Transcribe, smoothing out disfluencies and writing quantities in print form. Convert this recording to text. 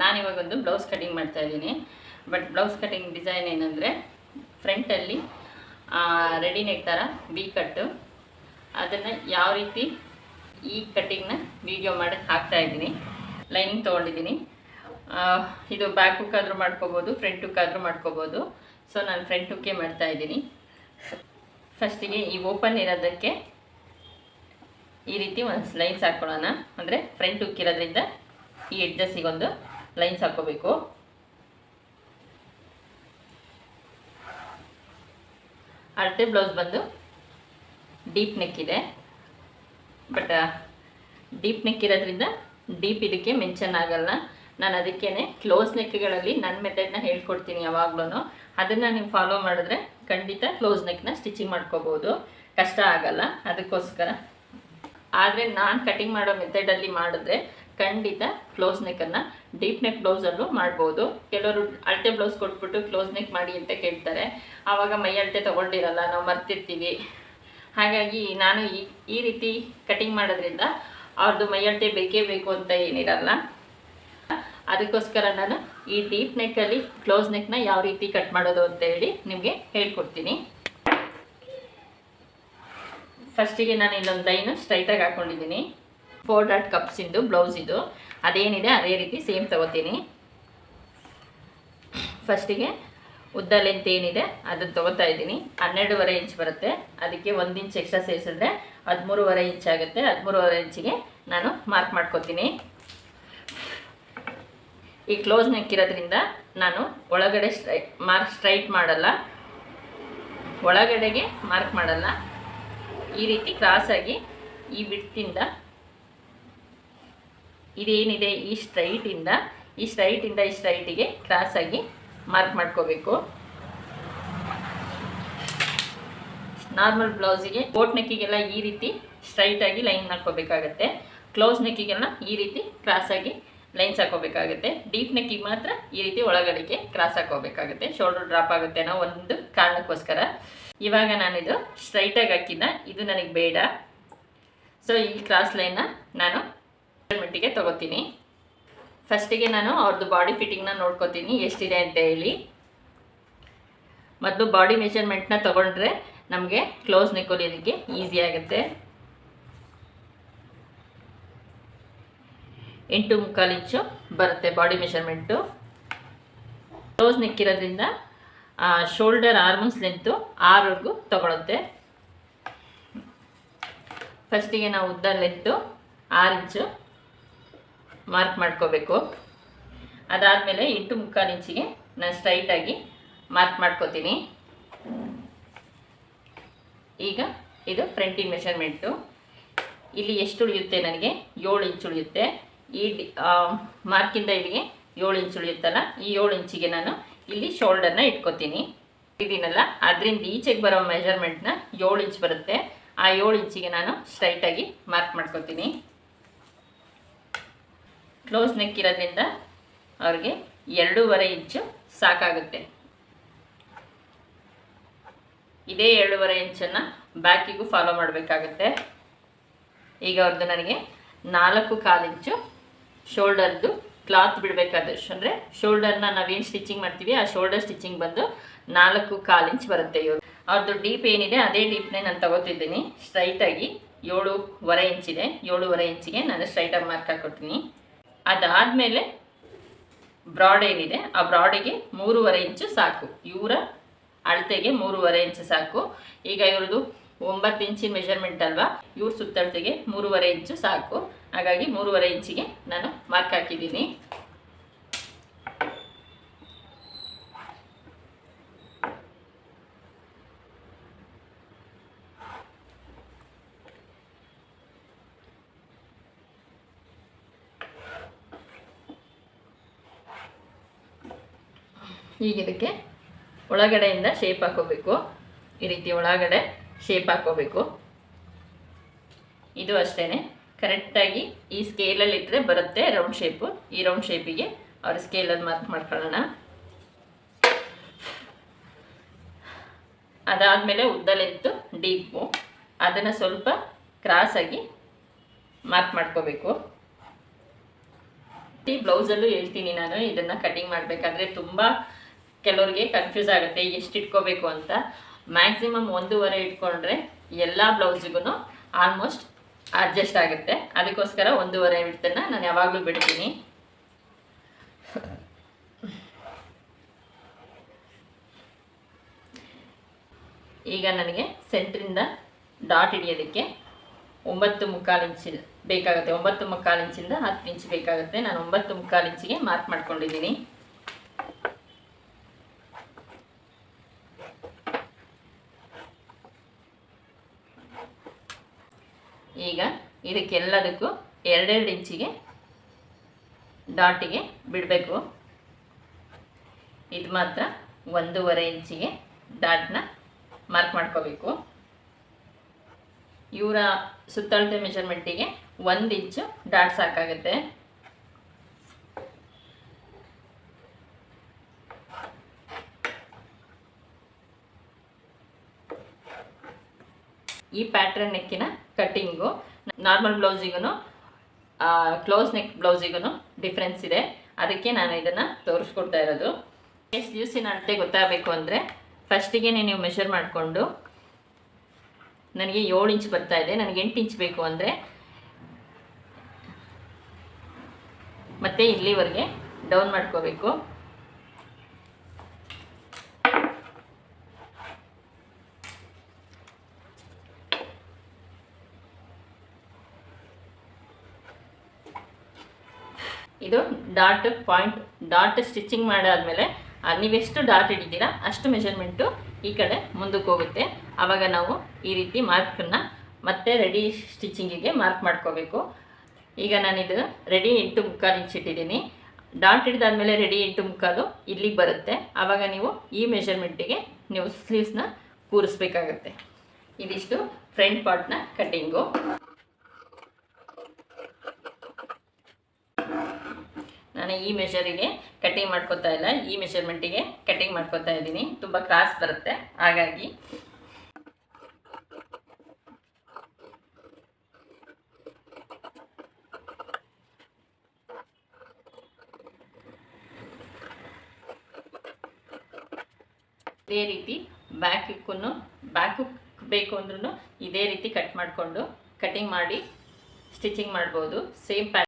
ನಾನಿವಾಗ ಒಂದು blouse cutting ಮಾಡ್ತಾ ಇದ್ದೀನಿ. ಬಟ್ ಬ್ಲೌಸ್ ಕಟಿಂಗ್ ಡಿಸೈನ್ ಏನಂದರೆ ಫ್ರಂಟಲ್ಲಿ ರೆಡಿ ನೆಕ್ ಥರ ವಿ ಕಟ್ಟು, ಅದನ್ನು ಯಾವ ರೀತಿ ಈ ಕಟ್ಟಿಂಗ್ನ ವೀಡಿಯೋ ಮಾಡಿ ಹಾಕ್ತಾ ಇದ್ದೀನಿ. ಲೈನಿಂಗ್ ತೊಗೊಂಡಿದ್ದೀನಿ. ಇದು ಬ್ಯಾಕ್ ಹುಕ್ ಆದರೂ ಮಾಡ್ಕೋಬೋದು, ಫ್ರಂಟ್ ಹುಕ್ ಆದರೂ ಮಾಡ್ಕೋಬೋದು. ಸೊ ನಾನು ಫ್ರಂಟ್ ಹುಕ್ಕೇ ಮಾಡ್ತಾ ಇದ್ದೀನಿ. ಫಸ್ಟಿಗೆ ಈ ಓಪನ್ ಇರೋದಕ್ಕೆ ಈ ರೀತಿ ಒಂದು ಲೈನ್ಸ್ ಹಾಕ್ಕೊಳ್ಳೋಣ. ಅಂದರೆ ಫ್ರಂಟ್ ಹುಕ್ ಇರೋದ್ರಿಂದ ಈ ಎಡ್ಜಸ್ಸಿಗೊಂದು ಲೈನ್ಸ್ ಹಾಕ್ಕೋಬೇಕು. ಅಳತೆ ಬ್ಲೌಸ್ ಬಂದು ಡೀಪ್ ನೆಕ್ ಇದೆ. ಬಟ್ ಡೀಪ್ ನೆಕ್ ಇರೋದ್ರಿಂದ ಡೀಪ್ ಇದಕ್ಕೆ ಮೆನ್ಷನ್ ಆಗಲ್ಲ. ನಾನು ಅದಕ್ಕೇ ಕ್ಲೋಸ್ ನೆಕ್ಗಳಲ್ಲಿ ನನ್ನ ಮೆಥಡ್ನ ಹೇಳ್ಕೊಡ್ತೀನಿ ಯಾವಾಗ್ಲೂ. ಅದನ್ನು ನೀವು ಫಾಲೋ ಮಾಡಿದ್ರೆ ಖಂಡಿತ ಕ್ಲೋಸ್ ನೆಕ್ನ ಸ್ಟಿಚಿಂಗ್ ಮಾಡ್ಕೋಬೋದು, ಕಷ್ಟ ಆಗಲ್ಲ. ಅದಕ್ಕೋಸ್ಕರ ಆದರೆ ನಾನು ಕಟಿಂಗ್ ಮಾಡೋ ಮೆಥಡಲ್ಲಿ ಮಾಡಿದ್ರೆ ಖಂಡಿತ ಕ್ಲೋಸ್ ನೆಕ್ಕನ್ನು ಡೀಪ್ ನೆಕ್ ಬ್ಲೌಸಲ್ಲೂ ಮಾಡ್ಬೋದು. ಕೆಲವರು ಅಳತೆ ಬ್ಲೌಸ್ ಕೊಟ್ಬಿಟ್ಟು ಕ್ಲೋಸ್ ನೆಕ್ ಮಾಡಿ ಅಂತ ಕೇಳ್ತಾರೆ. ಆವಾಗ ಮೈ ಅಳತೆ ತೊಗೊಂಡಿರಲ್ಲ, ನಾವು ಮರ್ತಿರ್ತೀವಿ. ಹಾಗಾಗಿ ನಾನು ಈ ರೀತಿ ಕಟಿಂಗ್ ಮಾಡೋದ್ರಿಂದ ಅವ್ರದ್ದು ಮೈ ಅಳತೆ ಬೇಕೇ ಬೇಕು ಅಂತ ಏನಿರಲ್ಲ. ಅದಕ್ಕೋಸ್ಕರ ನಾನು ಈ ಡೀಪ್ ನೆಕ್ಕಲ್ಲಿ ಕ್ಲೋಸ್ ನೆಕ್ನ ಯಾವ ರೀತಿ ಕಟ್ ಮಾಡೋದು ಅಂತ ಹೇಳಿ ನಿಮಗೆ ಹೇಳ್ಕೊಡ್ತೀನಿ. ಫಸ್ಟಿಗೆ ನಾನು ಇಲ್ಲೊಂದು ಲೈನು ಸ್ಟ್ರೈಟಾಗಿ ಹಾಕ್ಕೊಂಡಿದ್ದೀನಿ. 4 ಡಾಟ್ ಕಪ್ಸಿಂದು ಬ್ಲೌಸ್ ಇದು. ಅದೇನಿದೆ ಅದೇ ರೀತಿ ಸೇಮ್ ತೊಗೋತೀನಿ. ಫಸ್ಟಿಗೆ ಉದ್ದ ಲೆಂತ್ ಏನಿದೆ ಅದನ್ನು ತೊಗೋತಾ ಇದ್ದೀನಿ. 12.5 ಇಂಚ್ ಬರುತ್ತೆ. ಅದಕ್ಕೆ 1 ಇಂಚ್ ಎಕ್ಸ್ಟ್ರಾ ಸೇರಿಸಿದ್ರೆ 13.5 ಇಂಚ್ ಆಗುತ್ತೆ. 13.5 ಇಂಚಿಗೆ ನಾನು ಮಾರ್ಕ್ ಮಾಡ್ಕೋತೀನಿ. ಈ ಕ್ಲೋಸ್ ನೆಕ್ ಇರೋದ್ರಿಂದ ನಾನು ಒಳಗಡೆ ಸ್ಟ್ರೈಟ್ ಮಾಡಲ್ಲ, ಒಳಗಡೆಗೆ ಮಾರ್ಕ್ ಮಾಡಲ್ಲ. ಈ ರೀತಿ ಕ್ರಾಸಾಗಿ ಈ ಬಿಡ್ತಿಂದ ಇದೇನಿದೆ ಈ ಸ್ಟ್ರೈಟಿಂದ ಈ ಸ್ಟ್ರೈಟಿಗೆ ಕ್ರಾಸಾಗಿ ಮಾರ್ಕ್ ಮಾಡ್ಕೋಬೇಕು. ನಾರ್ಮಲ್ ಬ್ಲೌಸಿಗೆ ಬೋಟ್ ನೆಕ್ಕಿಗೆಲ್ಲ ಈ ರೀತಿ ಸ್ಟ್ರೈಟಾಗಿ ಲೈನ್ ಮಾಡ್ಕೋಬೇಕಾಗತ್ತೆ. ಕ್ಲೋಸ್ ನೆಕ್ಕಿಗೆಲ್ಲ ಈ ರೀತಿ ಕ್ರಾಸಾಗಿ ಲೈನ್ಸ್ ಹಾಕೋಬೇಕಾಗುತ್ತೆ. ಡೀಪ್ ನೆಕ್ಕಿಗೆ ಮಾತ್ರ ಈ ರೀತಿ ಒಳಗಡೆಗೆ ಕ್ರಾಸ್ ಹಾಕೋಬೇಕಾಗುತ್ತೆ. ಶೋಲ್ಡರ್ ಡ್ರಾಪ್ ಆಗುತ್ತೆ ಅನ್ನೋ ಒಂದು ಕಾರಣಕ್ಕೋಸ್ಕರ. ಇವಾಗ ನಾನಿದು ಸ್ಟ್ರೈಟಾಗಿ ಹಾಕಿದ್ದ ಇದು ನನಗೆ ಬೇಡ. ಸೊ ಈ ಕ್ರಾಸ್ ಲೈನ್ನ ನಾನು ಮೆಜರ್ಮೆಂಟಿಗೆ ತೊಗೋತೀನಿ. ಫಸ್ಟಿಗೆ ನಾನು ಅವ್ರದ್ದು ಬಾಡಿ ಫಿಟ್ಟಿಂಗ್ನ ನೋಡ್ಕೋತೀನಿ ಎಷ್ಟಿದೆ ಅಂತ ಹೇಳಿ. ಮೊದಲು ಬಾಡಿ ಮೆಜರ್ಮೆಂಟ್ನ ತೊಗೊಂಡ್ರೆ ನಮಗೆ ಕ್ಲೋಸ್ ನೆಕ್ ಹೊಲಿಯೋದಕ್ಕೆ ಈಸಿ ಆಗುತ್ತೆ. 8.25 ಇಂಚು ಬರುತ್ತೆ ಬಾಡಿ ಮೆಷರ್ಮೆಂಟು. ಕ್ಲೋಸ್ ನೆಕ್ ಇರೋದ್ರಿಂದ ಶೋಲ್ಡರ್ ಆರ್ಮ್ಸ್ ಲೆಂತು 6ವರೆಗೂ ತಗೊಳುತ್ತೆ. ಫಸ್ಟಿಗೆ ನಾವು ಉದ್ದ ಲೆಂತು 6 ಇಂಚು ಮಾರ್ಕ್ ಮಾಡ್ಕೋಬೇಕು. ಅದಾದಮೇಲೆ 8.25 ಇಂಚಿಗೆ ನಾನು ಸ್ಟ್ರೈಟಾಗಿ ಮಾರ್ಕ್ ಮಾಡ್ಕೋತೀನಿ. ಈಗ ಇದು ಫ್ರಂಟಿನ ಮೆಷರ್ಮೆಂಟು. ಇಲ್ಲಿ ಎಷ್ಟು ಉಳಿಯುತ್ತೆ ನನಗೆ 7 ಇಂಚ್ ಉಳಿಯುತ್ತೆ. ಈ ಮಾರ್ಕಿಂದ ಇಲ್ಲಿಗೆ 7 ಇಂಚ್ ಉಳಿಯುತ್ತಲ್ಲ, ಈ 7 ಇಂಚಿಗೆ ನಾನು ಇಲ್ಲಿ ಶೋಲ್ಡರ್ನ ಇಟ್ಕೋತೀನಿ. ಇದೀನಲ್ಲ ಅದರಿಂದ ಈಚೆಗೆ ಬರೋ ಮೆಜರ್ಮೆಂಟ್ನ 7 ಇಂಚ್ ಬರುತ್ತೆ. ಆ 7 ಇಂಚಿಗೆ ನಾನು ಸ್ಟ್ರೈಟಾಗಿ ಮಾರ್ಕ್ ಮಾಡ್ಕೋತೀನಿ. ಕ್ಲೋಸ್ ನೆಕ್ ಇರೋದ್ರಿಂದ ಅವ್ರಿಗೆ 2.5 ಇಂಚು ಸಾಕಾಗುತ್ತೆ. ಇದೇ 2.5 ಇಂಚನ್ನು ಬ್ಯಾಕಿಗೂ ಫಾಲೋ ಮಾಡಬೇಕಾಗುತ್ತೆ. ಈಗ ಅವ್ರದ್ದು ನನಗೆ 4.25 ಇಂಚು ಶೋಲ್ಡರ್ದು ಕ್ಲಾತ್ ಬಿಡಬೇಕಾದಷ್ಟು, ಅಂದರೆ ಶೋಲ್ಡರ್ನ ನಾವೇನು ಸ್ಟಿಚಿಂಗ್ ಮಾಡ್ತೀವಿ ಆ ಶೋಲ್ಡರ್ ಸ್ಟಿಚಿಂಗ್ ಬಂದು 4.25 ಇಂಚ್ ಬರುತ್ತೆ. ಅವ್ರದ್ದು ಡೀಪ್ ಏನಿದೆ ಅದೇ ಡೀಪ್ನೇ ನಾನು ತಗೋತಿದ್ದೀನಿ. ಸ್ಟ್ರೈಟಾಗಿ 7.25 ಇಂಚಿದೆ. 7.25 ಇಂಚಿಗೆ ನಾನು ಸ್ಟ್ರೈಟಾಗಿ ಮಾರ್ಕ್ ಹಾಕ್ಕೊಡ್ತೀನಿ. ಅದಾದಮೇಲೆ ಬ್ರಾಡ್ ಏನಿದೆ ಆ ಬ್ರಾಡಿಗೆ 3.25 ಇಂಚು ಸಾಕು. ಇವರ ಅಳತೆಗೆ 3.25 ಇಂಚು ಸಾಕು. ಈಗ ಇವ್ರದ್ದು 9 ಇಂಚಿನ ಮೆಜರ್ಮೆಂಟ್ ಅಲ್ವಾ, ಇವ್ರ ಸುತ್ತಳತೆಗೆ 3.25 ಇಂಚು ಸಾಕು. ಹಾಗಾಗಿ 3.25 ಇಂಚಿಗೆ ನಾನು ಮಾರ್ಕ್ ಹಾಕಿದ್ದೀನಿ. ಈಗ ಇದಕ್ಕೆ ಒಳಗಡೆಯಿಂದ ಶೇಪ್ ಹಾಕೋಬೇಕು. ಈ ರೀತಿ ಒಳಗಡೆ ಶೇಪ್ ಹಾಕೋಬೇಕು. ಇದು ಅಷ್ಟೇ ಕರೆಕ್ಟಾಗಿ ಈ ಸ್ಕೇಲಲ್ಲಿ ಇಟ್ಟರೆ ಬರುತ್ತೆ ರೌಂಡ್ ಶೇಪು. ಈ ರೌಂಡ್ ಶೇಪಿಗೆ ಅವ್ರ ಸ್ಕೇಲಲ್ಲಿ ಮಾರ್ಕ್ ಮಾಡ್ಕೊಳ್ಳೋಣ. ಅದಾದಮೇಲೆ ಉದ್ದ ಲೆಂತು ಡೀಪು ಅದನ್ನು ಸ್ವಲ್ಪ ಕ್ರಾಸಾಗಿ ಮಾರ್ಕ್ ಮಾಡ್ಕೋಬೇಕು. ಬ್ಲೌಸಲ್ಲೂ ಹೇಳ್ತೀನಿ ನಾನು, ಇದನ್ನು ಕಟಿಂಗ್ ಮಾಡಬೇಕಾದ್ರೆ ತುಂಬ ಕೆಲವ್ರಿಗೆ ಕನ್ಫ್ಯೂಸ್ ಆಗುತ್ತೆ ಎಷ್ಟು ಇಟ್ಕೋಬೇಕು ಅಂತ. ಮ್ಯಾಕ್ಸಿಮಮ್ 1.5 ಇಟ್ಕೊಂಡ್ರೆ ಎಲ್ಲ ಬ್ಲೌಸಿಗೂ ಆಲ್ಮೋಸ್ಟ್ ಅಡ್ಜಸ್ಟ್ ಆಗುತ್ತೆ. ಅದಕ್ಕೋಸ್ಕರ 1.5 ವಿಡ್ತನ್ನು ನಾನು ಯಾವಾಗಲೂ ಬಿಡ್ತೀನಿ. ಈಗ ನನಗೆ ಸೆಂಟ್ರಿಂದ ಡಾಟ್ ಹಿಡಿಯೋದಕ್ಕೆ 9.25 ಇಂಚ್ ಬೇಕಾಗುತ್ತೆ. 9.25 ಇಂಚಿಂದ 10 ಇಂಚ್ ಬೇಕಾಗುತ್ತೆ. ನಾನು 9.25 ಇಂಚಿಗೆ ಮಾರ್ಕ್ ಮಾಡ್ಕೊಂಡಿದ್ದೀನಿ. ಈಗ ಇದಕ್ಕೆಲ್ಲದಕ್ಕೂ 2.5 ಇಂಚಿಗೆ ಡಾಟಿಗೆ ಬಿಡಬೇಕು. ಇದು ಮಾತ್ರ 1.5 ಇಂಚಿಗೆ ಡಾಟ್ನ ಮಾರ್ಕ್ ಮಾಡ್ಕೋಬೇಕು. ಇವರ ಸುತ್ತಳತೆ ಮೆಜರ್ಮೆಂಟಿಗೆ 1 ಇಂಚು ಡಾಟ್ ಸಾಕಾಗುತ್ತೆ. ಈ ಪ್ಯಾಟ್ರನ್ ನೆಕ್ಕಿನ ಕಟ್ಟಿಂಗು ನಾರ್ಮಲ್ ಬ್ಲೌಸಿಗೂ ಕ್ಲೋಸ್ ನೆಕ್ ಬ್ಲೌಸಿಗೂ ಡಿಫ್ರೆನ್ಸ್ ಇದೆ. ಅದಕ್ಕೆ ನಾನು ಇದನ್ನು ತೋರಿಸ್ಕೊಡ್ತಾ ಇರೋದು. ಸ್ಲೀವ್ಸಿನ ಅಳತೆ ಗೊತ್ತಾಗಬೇಕು ಅಂದರೆ ಫಸ್ಟಿಗೆ ನೀವು ಮೆಷರ್ ಮಾಡಿಕೊಂಡು, ನನಗೆ 7 ಇಂಚ್ ಬರ್ತಾ ಇದೆ, ನನಗೆ 8 ಇಂಚ್ ಬೇಕು ಅಂದರೆ ಮತ್ತೆ ಇಲ್ಲಿವರೆಗೆ ಡೌನ್ ಮಾಡ್ಕೋಬೇಕು. ಇದು ಡಾಟ್ ಪಾಯಿಂಟ್, ಡಾಟ್ ಸ್ಟಿಚಿಂಗ್ ಮಾಡಾದಮೇಲೆ ನೀವೆಷ್ಟು ಡಾಟ್ ಹಿಡಿದ್ದೀರಾ ಅಷ್ಟು ಮೆಷರ್ಮೆಂಟು ಈ ಕಡೆ ಮುಂದಕ್ಕೆ ಹೋಗುತ್ತೆ. ಆವಾಗ ನಾವು ಈ ರೀತಿ ಮಾರ್ಕನ್ನು ಮತ್ತೆ ರೆಡಿ ಸ್ಟಿಚಿಂಗಿಗೆ ಮಾರ್ಕ್ ಮಾಡ್ಕೋಬೇಕು. ಈಗ ನಾನಿದು ರೆಡಿ 8.25 ಇಂಚ್ ಇಟ್ಟಿದ್ದೀನಿ. ಡಾಟ್ ಹಿಡಿದಾದ್ಮೇಲೆ ರೆಡಿ 8.25 ಇಲ್ಲಿಗೆ ಬರುತ್ತೆ. ಆವಾಗ ನೀವು ಈ ಮೆಷರ್ಮೆಂಟಿಗೆ ನೀವು ಸ್ಲೀವ್ಸ್ನ ಕೂರಿಸ್ಬೇಕಾಗತ್ತೆ. ಇದಿಷ್ಟು ಫ್ರಂಟ್ ಪಾರ್ಟ್ನ ಕಟ್ಟಿಂಗು. ನಾನು ಈ ಮೆಷರಿಗೆ ಕಟ್ಟಿಂಗ್ ಮಾಡ್ಕೋತಾ ಇಲ್ಲ, ಈ ಮೆಷರ್ಮೆಂಟಿಗೆ ಕಟ್ಟಿಂಗ್ ಮಾಡ್ಕೋತಾ ಇದ್ದೀನಿ. ತುಂಬ ಕ್ರಾಸ್ ಬರುತ್ತೆ, ಹಾಗಾಗಿ ಇದೇ ರೀತಿ ಬ್ಯಾಕ್ ಬೇಕು ಅಂದ್ರೂ ಇದೇ ರೀತಿ ಕಟ್ ಮಾಡಿಕೊಂಡು ಕಟ್ಟಿಂಗ್ ಮಾಡಿ ಸ್ಟಿಚಿಂಗ್ ಮಾಡ್ಬೋದು. ಸೇಮ್